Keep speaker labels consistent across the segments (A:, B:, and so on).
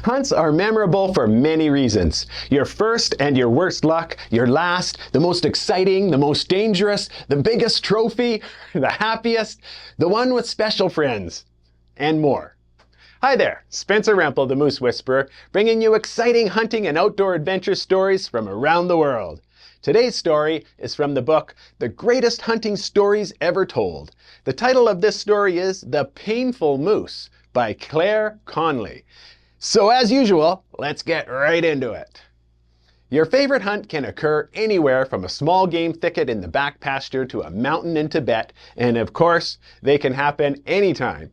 A: Hunts are memorable for many reasons. Your first and your worst luck, your last, the most exciting, the most dangerous, the biggest trophy, the happiest, the one with special friends, and more. Hi there, Spencer Remple, the Moose Whisperer, bringing you exciting hunting and outdoor adventure stories from around the world. Today's story is from the book, The Greatest Hunting Stories Ever Told. The title of this story is The Painful Moose by Clare Conley. So as usual, let's get right into it. Your favorite hunt can occur anywhere from a small game thicket in the back pasture to a mountain in Tibet, and of course, they can happen anytime.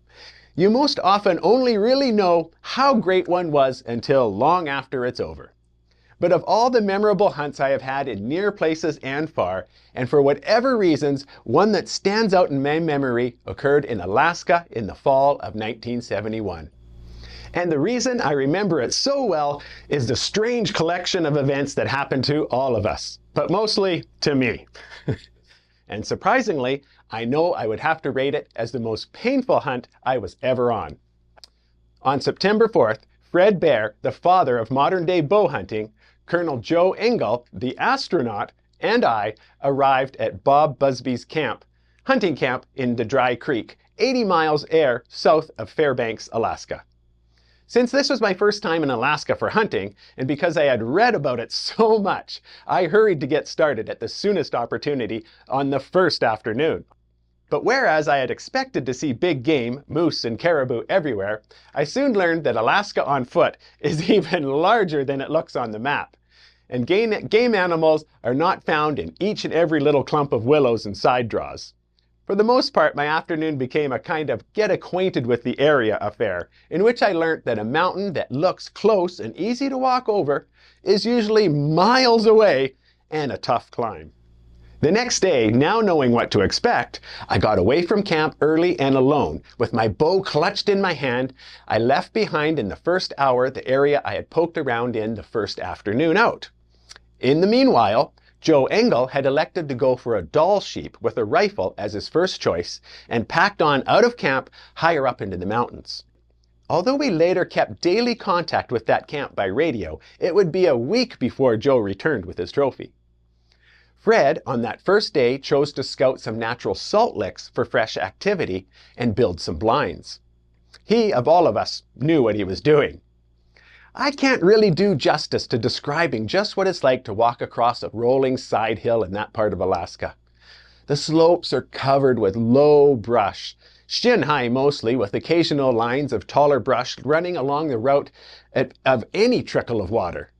A: You most often only really know how great one was until long after it's over. But of all the memorable hunts I have had in near places and far, and for whatever reasons, one that stands out in my memory occurred in Alaska in the fall of 1971. And the reason I remember it so well is the strange collection of events that happened to all of us, but mostly to me. And surprisingly, I know I would have to rate it as the most painful hunt I was ever on. On September 4th, Fred Bear, the father of modern-day bow hunting, Colonel Joe Engel, the astronaut, and I arrived at Bob Busby's hunting camp in the Dry Creek, 80 miles south of Fairbanks, Alaska. Since this was my first time in Alaska for hunting, and because I had read about it so much, I hurried to get started at the soonest opportunity on the first afternoon. But whereas I had expected to see big game, moose and caribou everywhere, I soon learned that Alaska on foot is even larger than it looks on the map. And game animals are not found in each and every little clump of willows and side draws. For the most part, my afternoon became a kind of get acquainted with the area affair, in which I learnt that a mountain that looks close and easy to walk over is usually miles away and a tough climb. The next day, now knowing what to expect, I got away from camp early and alone. With my bow clutched in my hand, I left behind in the first hour the area I had poked around in the first afternoon out. In the meanwhile, Joe Engel had elected to go for a Dall sheep with a rifle as his first choice and packed on out of camp higher up into the mountains. Although we later kept daily contact with that camp by radio, it would be a week before Joe returned with his trophy. Fred, on that first day, chose to scout some natural salt licks for fresh activity and build some blinds. He, of all of us, knew what he was doing. I can't really do justice to describing just what it's like to walk across a rolling side hill in that part of Alaska. The slopes are covered with low brush, shin-high mostly, with occasional lines of taller brush running along the route of any trickle of water.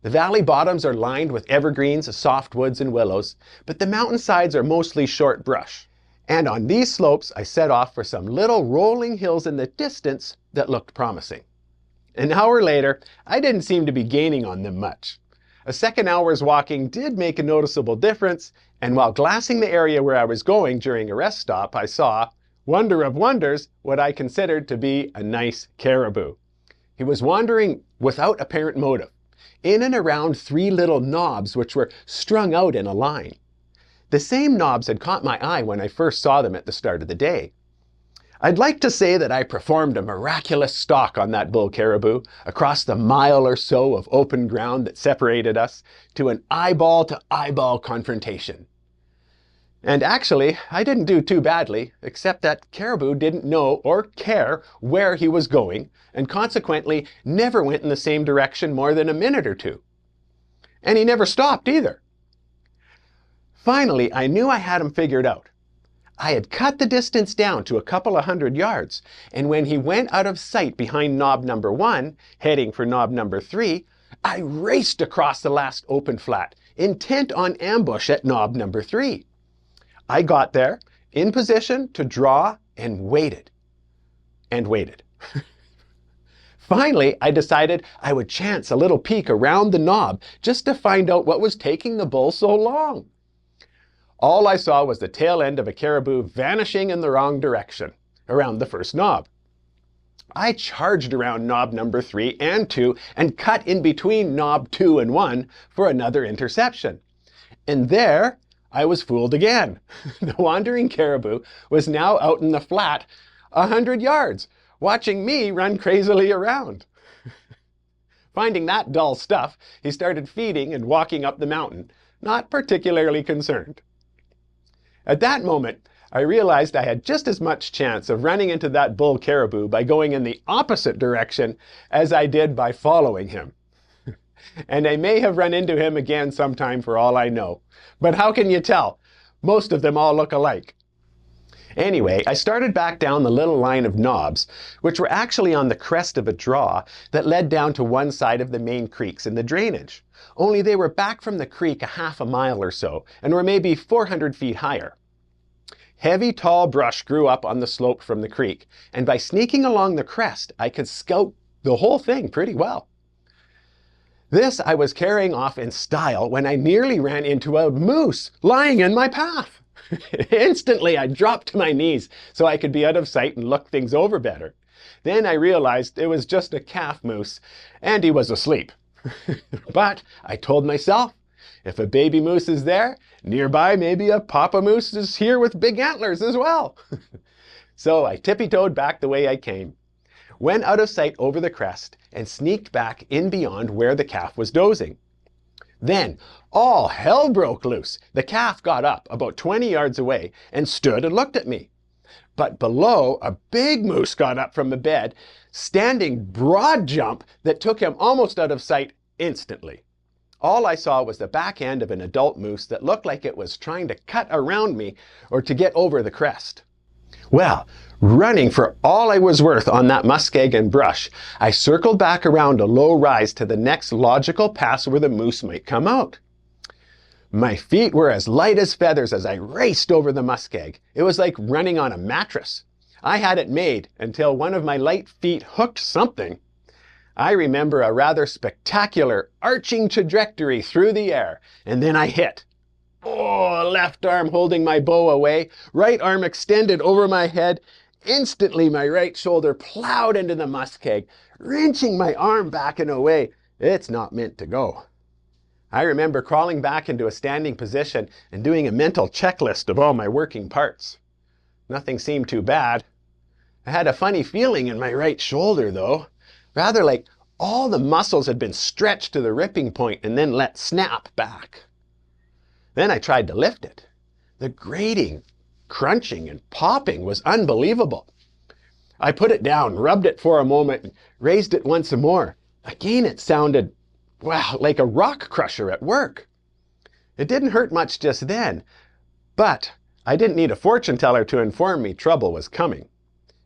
A: The valley bottoms are lined with evergreens, softwoods, and willows, but the mountainsides are mostly short brush. And on these slopes, I set off for some little rolling hills in the distance that looked promising. An hour later, I didn't seem to be gaining on them much. A second hour's walking did make a noticeable difference, and while glassing the area where I was going during a rest stop, I saw, wonder of wonders, what I considered to be a nice caribou. He was wandering without apparent motive, in and around three little knobs which were strung out in a line. The same knobs had caught my eye when I first saw them at the start of the day. I'd like to say that I performed a miraculous stalk on that bull caribou across the mile or so of open ground that separated us to an eyeball-to-eyeball confrontation. And actually, I didn't do too badly, except that caribou didn't know or care where he was going, and consequently never went in the same direction more than a minute or two. And he never stopped either. Finally, I knew I had him figured out. I had cut the distance down to a couple of 100 yards, and when he went out of sight behind knob number 1, heading for knob number 3, I raced across the last open flat, intent on ambush at knob number 3. I got there, in position to draw, and waited. And waited. Finally, I decided I would chance a little peek around the knob just to find out what was taking the bull so long. All I saw was the tail end of a caribou vanishing in the wrong direction, around the first knob. I charged around knob number 3 and 2 and cut in between knob 2 and 1 for another interception. And there I was fooled again. The wandering caribou was now out in the flat 100 yards, watching me run crazily around. Finding that dull stuff, he started feeding and walking up the mountain, not particularly concerned. At that moment, I realized I had just as much chance of running into that bull caribou by going in the opposite direction as I did by following him. And I may have run into him again sometime for all I know. But how can you tell? Most of them all look alike. Anyway, I started back down the little line of knobs, which were actually on the crest of a draw that led down to one side of the main creeks in the drainage. Only they were back from the creek a half a mile or so, and were maybe 400 feet higher. Heavy, tall brush grew up on the slope from the creek, and by sneaking along the crest, I could scout the whole thing pretty well. This I was carrying off in style when I nearly ran into a moose lying in my path. Instantly, I dropped to my knees so I could be out of sight and look things over better. Then I realized it was just a calf moose, and he was asleep. But I told myself, if a baby moose is there, nearby maybe a papa moose is here with big antlers as well. So I tippy-toed back the way I came, went out of sight over the crest, and sneaked back in beyond where the calf was dozing. Then all hell broke loose. The calf got up about 20 yards away and stood and looked at me. But below, a big moose got up from the bed, standing broad jump that took him almost out of sight instantly. All I saw was the back end of an adult moose that looked like it was trying to cut around me or to get over the crest. Well, running for all I was worth on that muskeg and brush, I circled back around a low rise to the next logical pass where the moose might come out. My feet were as light as feathers as I raced over the muskeg. It was like running on a mattress. I had it made until one of my light feet hooked something. I remember a rather spectacular arching trajectory through the air, and then I hit. Oh, left arm holding my bow away, right arm extended over my head. Instantly, my right shoulder plowed into the muskeg, wrenching my arm back and away. It's not meant to go. I remember crawling back into a standing position and doing a mental checklist of all my working parts. Nothing seemed too bad. I had a funny feeling in my right shoulder, though, rather like all the muscles had been stretched to the ripping point and then let snap back. Then I tried to lift it. The grating, crunching, and popping was unbelievable. I put it down, rubbed it for a moment, and raised it once more. Again, it sounded, well, like a rock crusher at work. It didn't hurt much just then, but I didn't need a fortune teller to inform me trouble was coming.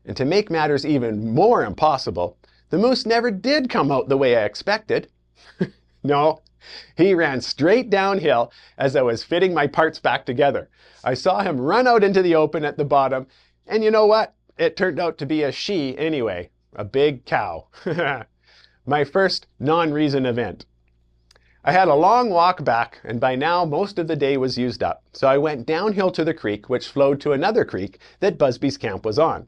A: And to make matters even more impossible, the moose never did come out the way I expected. No. He ran straight downhill as I was fitting my parts back together. I saw him run out into the open at the bottom, and you know what? It turned out to be a she anyway, a big cow. My first non-reason event. I had a long walk back, and by now most of the day was used up, so I went downhill to the creek, which flowed to another creek that Busby's camp was on.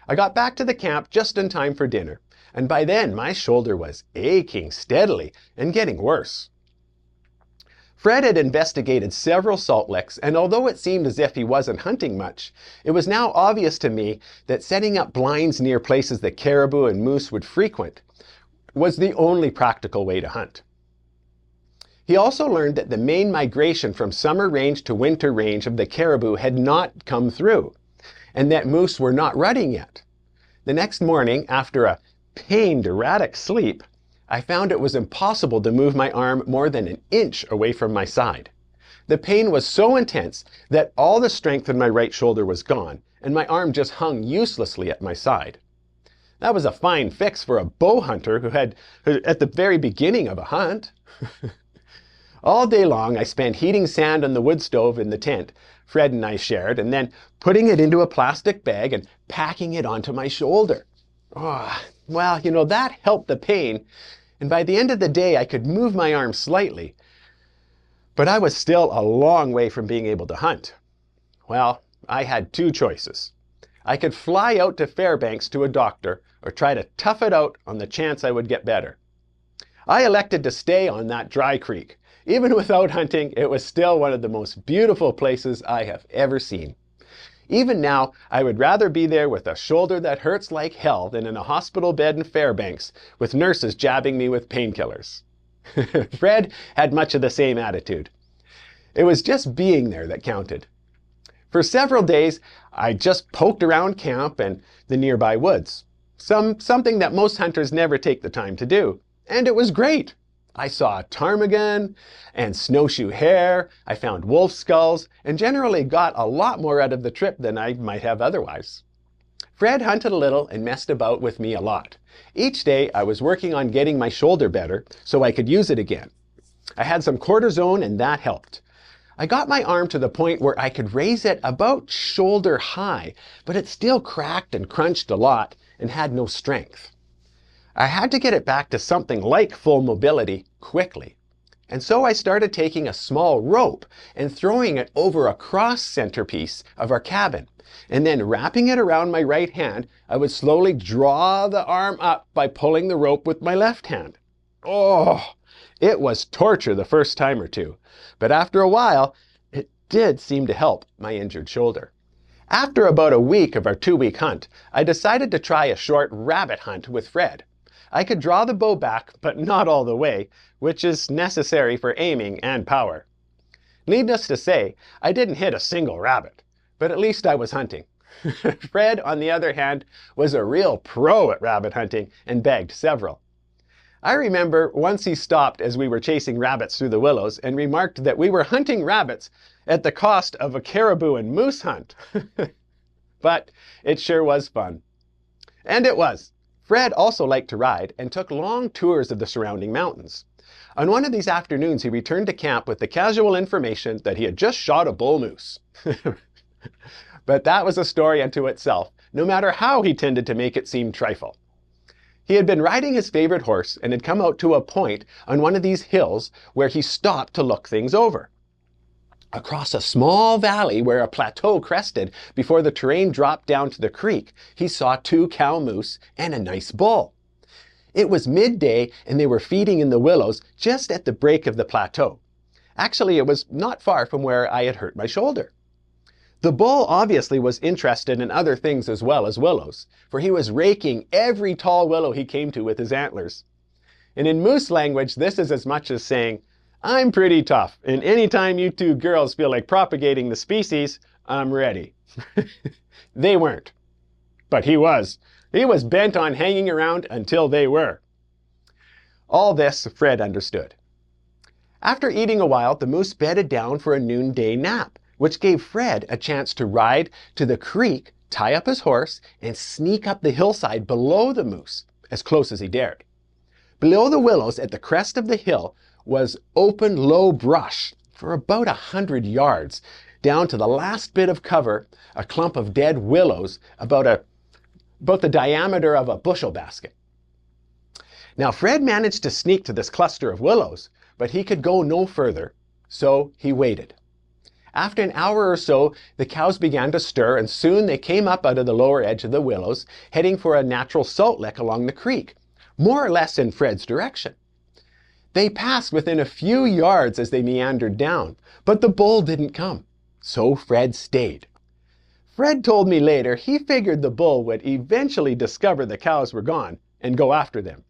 A: I got back to the camp just in time for dinner. And by then, my shoulder was aching steadily and getting worse. Fred had investigated several salt licks, and although it seemed as if he wasn't hunting much, it was now obvious to me that setting up blinds near places that caribou and moose would frequent was the only practical way to hunt. He also learned that the main migration from summer range to winter range of the caribou had not come through, and that moose were not rutting yet. The next morning, after a pained, erratic sleep, I found it was impossible to move my arm more than an inch away from my side. The pain was so intense that all the strength in my right shoulder was gone, and my arm just hung uselessly at my side. That was a fine fix for a bow hunter who had at the very beginning of a hunt. All day long, I spent heating sand on the wood stove in the tent Fred and I shared, and then putting it into a plastic bag and packing it onto my shoulder. Oh, well, you know, that helped the pain, and by the end of the day, I could move my arm slightly. But I was still a long way from being able to hunt. Well, I had two choices. I could fly out to Fairbanks to a doctor or try to tough it out on the chance I would get better. I elected to stay on that dry creek. Even without hunting, it was still one of the most beautiful places I have ever seen. Even now, I would rather be there with a shoulder that hurts like hell than in a hospital bed in Fairbanks with nurses jabbing me with painkillers. Fred had much of the same attitude. It was just being there that counted. For several days, I just poked around camp and the nearby woods. Something that most hunters never take the time to do. And it was great. I saw ptarmigan and snowshoe hare, I found wolf skulls, and generally got a lot more out of the trip than I might have otherwise. Fred hunted a little and messed about with me a lot. Each day I was working on getting my shoulder better so I could use it again. I had some cortisone and that helped. I got my arm to the point where I could raise it about shoulder high, but it still cracked and crunched a lot and had no strength. I had to get it back to something like full mobility quickly. And so I started taking a small rope and throwing it over a cross centerpiece of our cabin. And then wrapping it around my right hand, I would slowly draw the arm up by pulling the rope with my left hand. Oh, it was torture the first time or two. But after a while, it did seem to help my injured shoulder. After about a week of our 2-week hunt, I decided to try a short rabbit hunt with Fred. I could draw the bow back, but not all the way, which is necessary for aiming and power. Needless to say, I didn't hit a single rabbit, but at least I was hunting. Fred, on the other hand, was a real pro at rabbit hunting and bagged several. I remember once he stopped as we were chasing rabbits through the willows and remarked that we were hunting rabbits at the cost of a caribou and moose hunt. But it sure was fun. And it was. Fred also liked to ride and took long tours of the surrounding mountains. On one of these afternoons, he returned to camp with the casual information that he had just shot a bull moose. But that was a story unto itself, no matter how he tended to make it seem trifle. He had been riding his favorite horse and had come out to a point on one of these hills where he stopped to look things over. Across a small valley where a plateau crested before the terrain dropped down to the creek, he saw 2 cow moose and a nice bull. It was midday and they were feeding in the willows just at the break of the plateau. Actually, it was not far from where I had hurt my shoulder. The bull obviously was interested in other things as well as willows, for he was raking every tall willow he came to with his antlers. And in moose language, this is as much as saying, "I'm pretty tough, and anytime you 2 girls feel like propagating the species, I'm ready." They weren't. But he was. He was bent on hanging around until they were. All this Fred understood. After eating a while, the moose bedded down for a noonday nap, which gave Fred a chance to ride to the creek, tie up his horse, and sneak up the hillside below the moose, as close as he dared. Below the willows at the crest of the hill was open, low brush for about 100 yards, down to the last bit of cover, a clump of dead willows about the diameter of a bushel basket. Now Fred managed to sneak to this cluster of willows, but he could go no further, so he waited. After an hour or so, the cows began to stir, and soon they came up out of the lower edge of the willows, heading for a natural salt lick along the creek, more or less in Fred's direction. They passed within a few yards as they meandered down, but the bull didn't come, so Fred stayed. Fred told me later he figured the bull would eventually discover the cows were gone and go after them.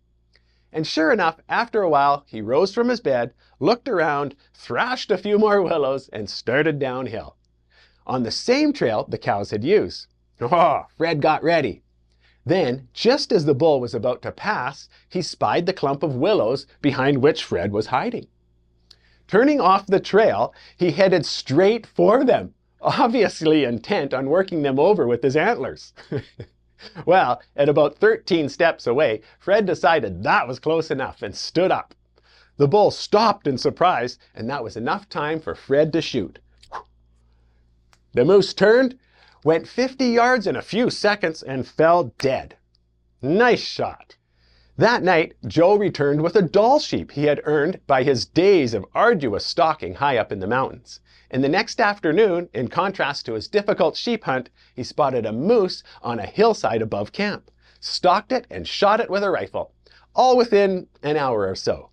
A: And sure enough, after a while, he rose from his bed, looked around, thrashed a few more willows, and started downhill, on the same trail the cows had used. Oh, Fred got ready. Then, just as the bull was about to pass, he spied the clump of willows behind which Fred was hiding. Turning off the trail, he headed straight for them, obviously intent on working them over with his antlers. Well, at about 13 steps away, Fred decided that was close enough and stood up. The bull stopped in surprise, and that was enough time for Fred to shoot. The moose turned, went 50 yards in a few seconds, and fell dead. Nice shot. That night, Joe returned with a doll sheep he had earned by his days of arduous stalking high up in the mountains. And the next afternoon, in contrast to his difficult sheep hunt, he spotted a moose on a hillside above camp, stalked it, and shot it with a rifle, all within an hour or so.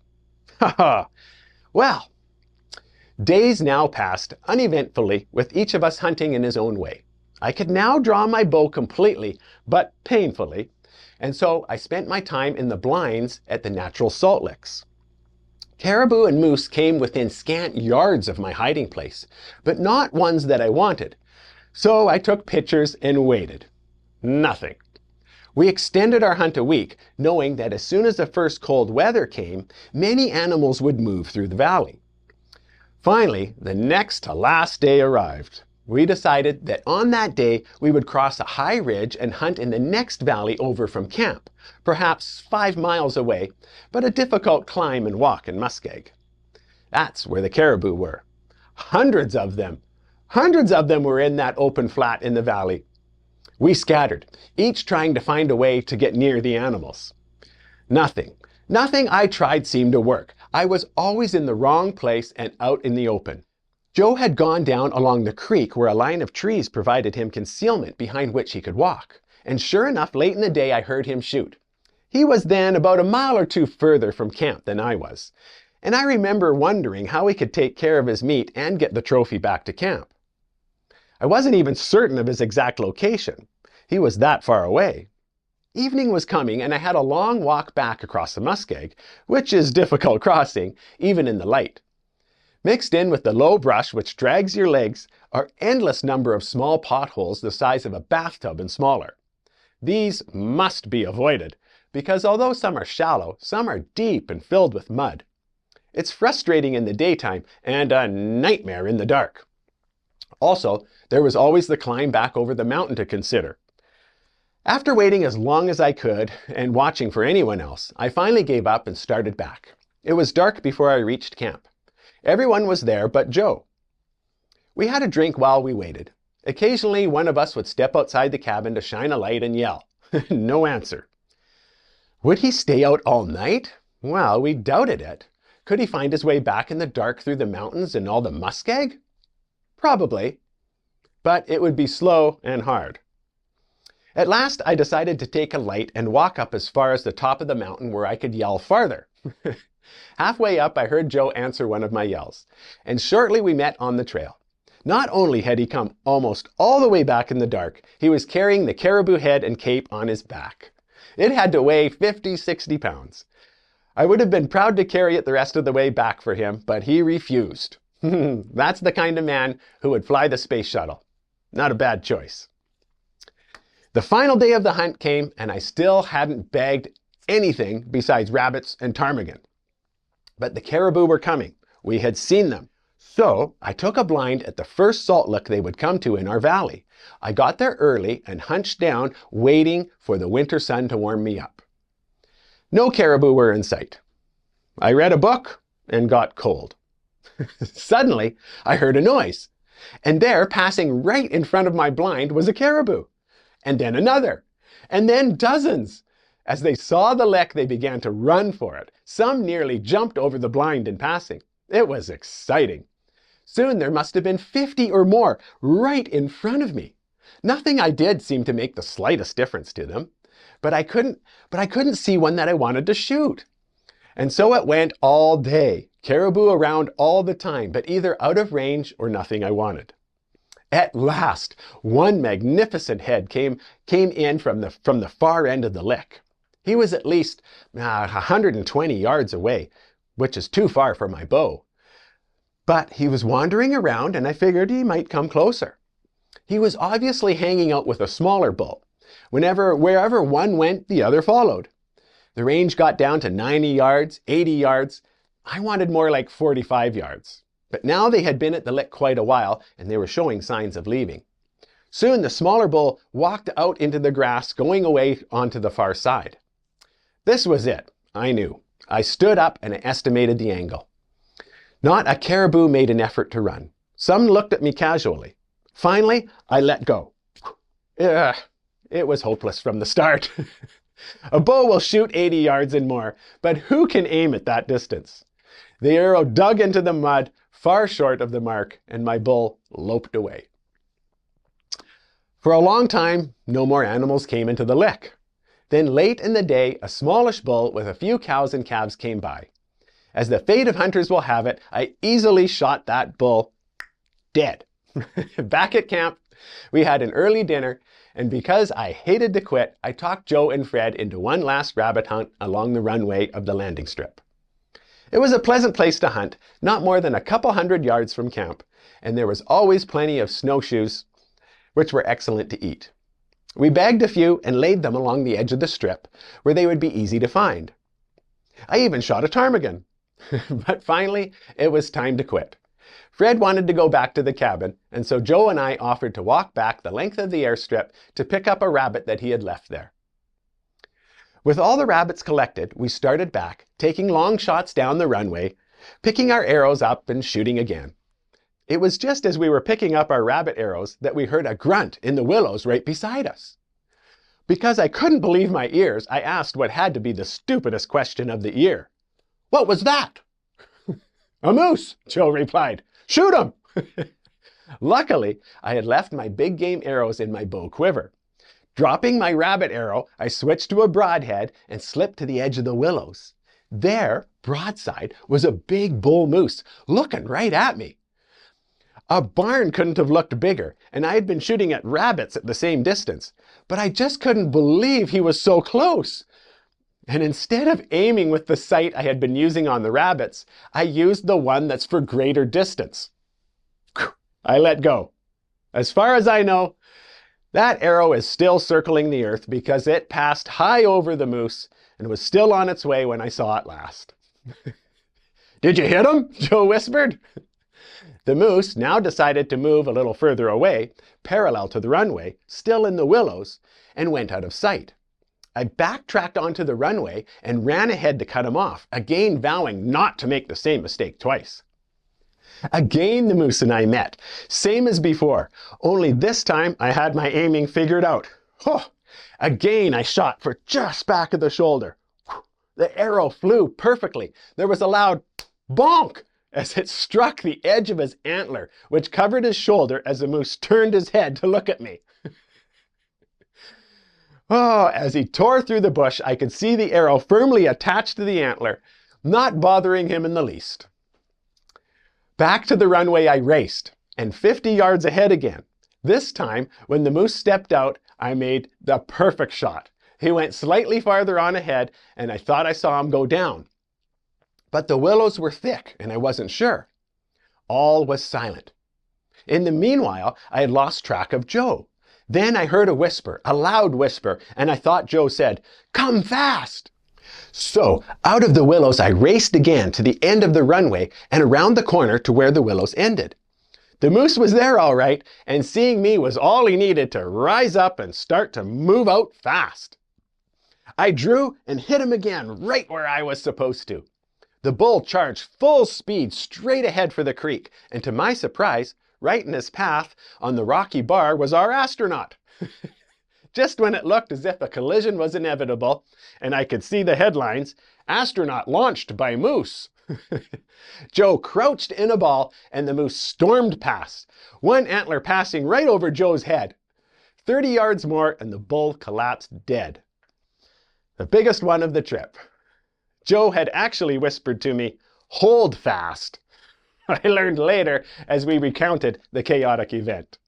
A: Ha ha! Well, days now passed uneventfully, with each of us hunting in his own way. I could now draw my bow completely, but painfully, and so I spent my time in the blinds at the natural salt licks. Caribou and moose came within scant yards of my hiding place, but not ones that I wanted. So I took pictures and waited. Nothing. We extended our hunt a week, knowing that as soon as the first cold weather came, many animals would move through the valley. Finally, the next to last day arrived. We decided that on that day we would cross a high ridge and hunt in the next valley over from camp, perhaps 5 miles away, but a difficult climb and walk in muskeg. That's where the caribou were. Hundreds of them were in that open flat in the valley. We scattered, each trying to find a way to get near the animals. Nothing I tried seemed to work. I was always in the wrong place and out in the open. Joe had gone down along the creek where a line of trees provided him concealment behind which he could walk. And sure enough, late in the day I heard him shoot. He was then about a mile or two further from camp than I was. And I remember wondering how he could take care of his meat and get the trophy back to camp. I wasn't even certain of his exact location. He was that far away. Evening was coming and I had a long walk back across the muskeg, which is difficult crossing, even in the light. Mixed in with the low brush which drags your legs are endless number of small potholes the size of a bathtub and smaller. These must be avoided, because although some are shallow, some are deep and filled with mud. It's frustrating in the daytime and a nightmare in the dark. Also, there was always the climb back over the mountain to consider. After waiting as long as I could and watching for anyone else, I finally gave up and started back. It was dark before I reached camp. Everyone was there but Joe. We had a drink while we waited. Occasionally, one of us would step outside the cabin to shine a light and yell. No answer. Would he stay out all night? Well, we doubted it. Could he find his way back in the dark through the mountains and all the muskeg? Probably. But it would be slow and hard. At last, I decided to take a light and walk up as far as the top of the mountain where I could yell farther. Halfway up, I heard Joe answer one of my yells, and shortly we met on the trail. Not only had he come almost all the way back in the dark, he was carrying the caribou head and cape on his back. It had to weigh 50-60 pounds. I would have been proud to carry it the rest of the way back for him, but he refused. That's the kind of man who would fly the space shuttle. Not a bad choice. The final day of the hunt came, and I still hadn't bagged anything besides rabbits and ptarmigan. But the caribou were coming. We had seen them. So I took a blind at the first salt lick they would come to in our valley. I got there early and hunched down, waiting for the winter sun to warm me up. No caribou were in sight. I read a book and got cold. Suddenly, I heard a noise. And there, passing right in front of my blind, was a caribou. And then another. And then dozens. As they saw the lick, they began to run for it. Some nearly jumped over the blind in passing. It was exciting. Soon there must have been 50 or more right in front of me. Nothing I did seemed to make the slightest difference to them. But I couldn't see one that I wanted to shoot. And so it went all day. Caribou around all the time, but either out of range or nothing I wanted. At last, one magnificent head came in from the far end of the lick. He was at least 120 yards away, which is too far for my bow. But he was wandering around and I figured he might come closer. He was obviously hanging out with a smaller bull. Wherever one went, the other followed. The range got down to 90 yards, 80 yards. I wanted more like 45 yards. But now they had been at the lick quite a while and they were showing signs of leaving. Soon the smaller bull walked out into the grass, going away onto the far side. This was it, I knew. I stood up and I estimated the angle. Not a caribou made an effort to run. Some looked at me casually. Finally, I let go. It was hopeless from the start. A bow will shoot 80 yards and more, but who can aim at that distance? The arrow dug into the mud, far short of the mark, and my bull loped away. For a long time, no more animals came into the lick. Then late in the day, a smallish bull with a few cows and calves came by. As the fate of hunters will have it, I easily shot that bull dead. Back at camp, We had an early dinner, and because I hated to quit, I talked Joe and Fred into one last rabbit hunt along the runway of the landing strip. It was a pleasant place to hunt, not more than a couple hundred yards from camp, and there was always plenty of snowshoes, which were excellent to eat. We bagged a few and laid them along the edge of the strip, where they would be easy to find. I even shot a ptarmigan. But finally, it was time to quit. Fred wanted to go back to the cabin, and so Joe and I offered to walk back the length of the airstrip to pick up a rabbit that he had left there. With all the rabbits collected, we started back, taking long shots down the runway, picking our arrows up and shooting again. It was just as we were picking up our rabbit arrows that we heard a grunt in the willows right beside us. Because I couldn't believe my ears, I asked what had to be the stupidest question of the year. "What was that?" "A moose," Joe replied. "Shoot him!" Luckily, I had left my big game arrows in my bow quiver. Dropping my rabbit arrow, I switched to a broadhead and slipped to the edge of the willows. There, broadside, was a big bull moose looking right at me. A barn couldn't have looked bigger, and I had been shooting at rabbits at the same distance, but I just couldn't believe he was so close. And instead of aiming with the sight I had been using on the rabbits, I used the one that's for greater distance. I let go. As far as I know, that arrow is still circling the earth because it passed high over the moose and was still on its way when I saw it last. "Did you hit him?" Joe whispered. The moose now decided to move a little further away, parallel to the runway, still in the willows, and went out of sight. I backtracked onto the runway and ran ahead to cut him off, again vowing not to make the same mistake twice. Again the moose and I met, same as before, only this time I had my aiming figured out. Again I shot for just back of the shoulder. The arrow flew perfectly. There was a loud bonk as it struck the edge of his antler, which covered his shoulder as the moose turned his head to look at me. As he tore through the bush, I could see the arrow firmly attached to the antler, not bothering him in the least. Back to the runway I raced, and 50 yards ahead again. This time, when the moose stepped out, I made the perfect shot. He went slightly farther on ahead, and I thought I saw him go down. But the willows were thick, and I wasn't sure. All was silent. In the meanwhile, I had lost track of Joe. Then I heard a whisper, a loud whisper, and I thought Joe said, "Come fast!" So, out of the willows I raced again to the end of the runway and around the corner to where the willows ended. The moose was there all right, and seeing me was all he needed to rise up and start to move out fast. I drew and hit him again right where I was supposed to. The bull charged full speed straight ahead for the creek, and to my surprise, right in his path on the rocky bar was our astronaut. Just when it looked as if a collision was inevitable, and I could see the headlines, "Astronaut launched by moose." Joe crouched in a ball, and the moose stormed past, one antler passing right over Joe's head. 30 yards more, and the bull collapsed dead. The biggest one of the trip. Joe had actually whispered to me, "Hold fast." I learned later as we recounted the chaotic event.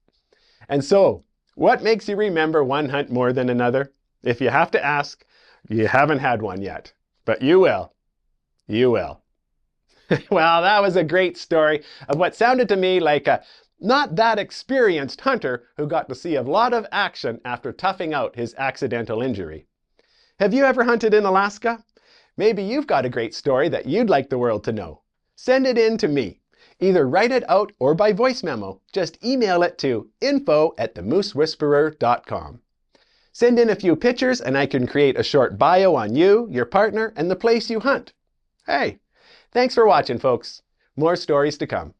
A: And so, what makes you remember one hunt more than another? If you have to ask, you haven't had one yet, but you will. You will. Well, that was a great story of what sounded to me like a not that experienced hunter who got to see a lot of action after toughing out his accidental injury. Have you ever hunted in Alaska? Maybe you've got a great story that you'd like the world to know. Send it in to me. Either write it out or by voice memo. Just email it to info@themoosewhisperer.com. Send in a few pictures and I can create a short bio on you, your partner, and the place you hunt. Hey, thanks for watching, folks. More stories to come.